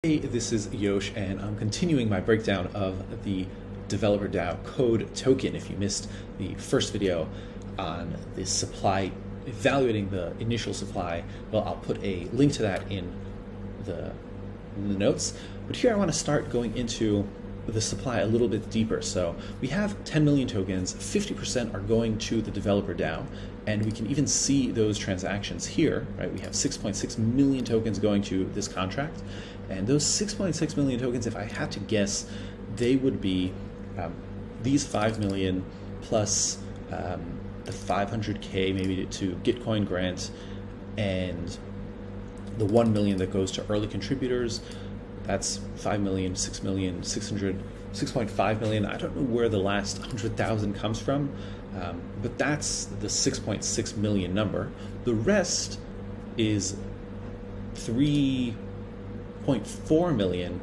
Hey, this is Yosh, and I'm continuing my breakdown of the Developer DAO CODE token. If you missed the first video on the supply, evaluating the initial supply, well, I'll put a link to that in the notes. But here I want to start going into the supply a little bit deeper. So we have 10 million tokens, 50% are going to the Developer DAO, and we can even see those transactions here, right? We have 6.6 million tokens going to this contract. And those 6.6 million tokens, if I had to guess, they would be these 5 million plus the 500K maybe to Gitcoin grant, and the 1 million that goes to early contributors. That's 5 million, 6 million, 6.5 million. I don't know where the last 100,000 comes from, but that's the 6.6 million number. The rest is 3.4 million,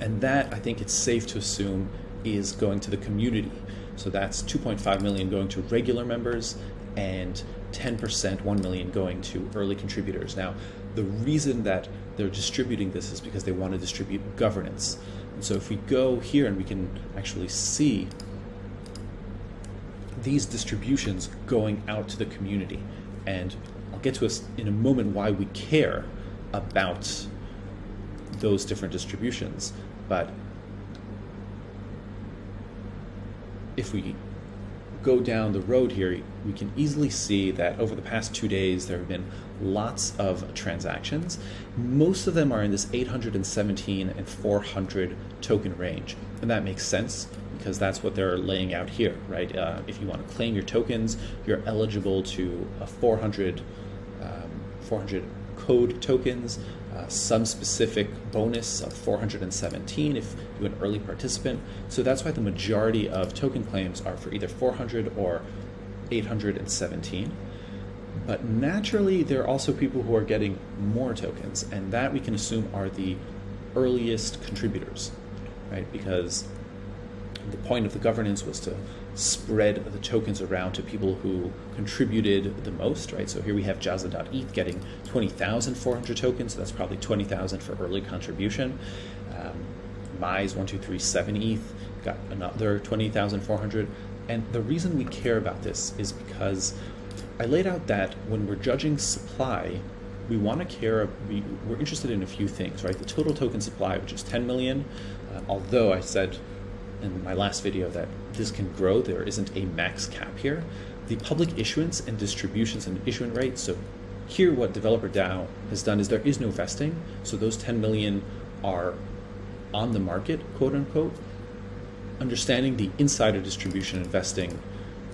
and that I think it's safe to assume is going to the community. So that's 2.5 million going to regular members and 10%, 1 million going to early contributors. Now, the reason that they're distributing this is because they want to distribute governance. And so if we go here and we can actually see these distributions going out to the community, and I'll get to us in a moment why we care about those different distributions. But if we go down the road here, we can easily see that over the past 2 days there have been lots of transactions. Most of them are in this 817 and 400 token range, and that makes sense because that's what they're laying out here, right? If you want to claim your tokens, you're eligible to 400 code tokens, some specific bonus of 417 if you're an early participant. So that's why the majority of token claims are for either 400 or 817. But naturally, there are also people who are getting more tokens, and that we can assume are the earliest contributors, right? Because the point of the governance was to spread the tokens around to people who contributed the most, right? So here we have Jazza.eth getting 20,400 tokens, so that's probably 20,000 for early contribution. Mize1237eth got another 20,400. And the reason we care about this is because I laid out that when we're judging supply, we want to care, we're interested in a few things, right? The total token supply, which is 10 million, although I said in my last video that this can grow, there isn't a max cap here. The public issuance and distributions and issuance rates. So here what Developer DAO has done is there is no vesting, so those 10 million are on the market, quote unquote. Understanding the insider distribution investing,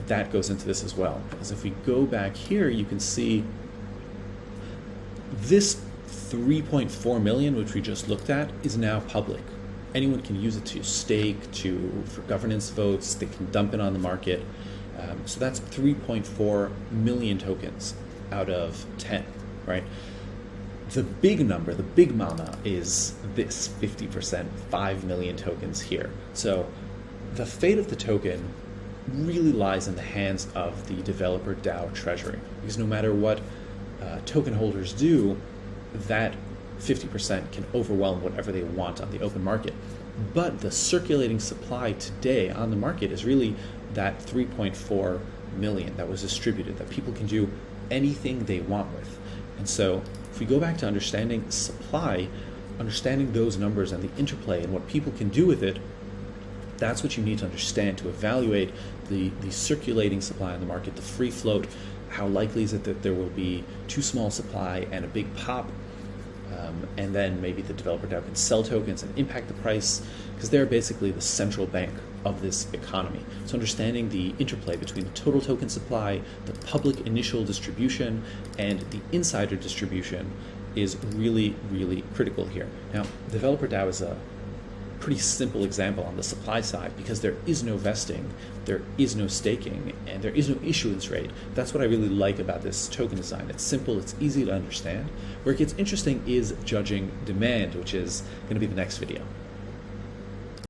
that goes into this as well. Because if we go back here, you can see this 3.4 million, which we just looked at, is now public. Anyone can use it to stake, for governance votes, they can dump it on the market. So that's 3.4 million tokens out of 10, right? The big number, the big mama, is this 50%, 5 million tokens here. So the fate of the token really lies in the hands of the Developer DAO treasury, because no matter what token holders do, that 50% can overwhelm whatever they want on the open market. But the circulating supply today on the market is really that 3.4 million that was distributed, that people can do anything they want with. And so if we go back to understanding supply, understanding those numbers and the interplay and what people can do with it, that's what you need to understand to evaluate the circulating supply on the market, the free float. How likely is it that there will be too small supply and a big pop, and then maybe the Developer DAO can sell tokens and impact the price, because they're basically the central bank of this economy. So understanding the interplay between the total token supply, the public initial distribution, and the insider distribution is really, really critical here. Now, Developer DAO is a pretty simple example on the supply side because there is no vesting, there is no staking, and there is no issuance rate. That's what I really like about this token design. It's simple, it's easy to understand. Where it gets interesting is judging demand, which is going to be the next video.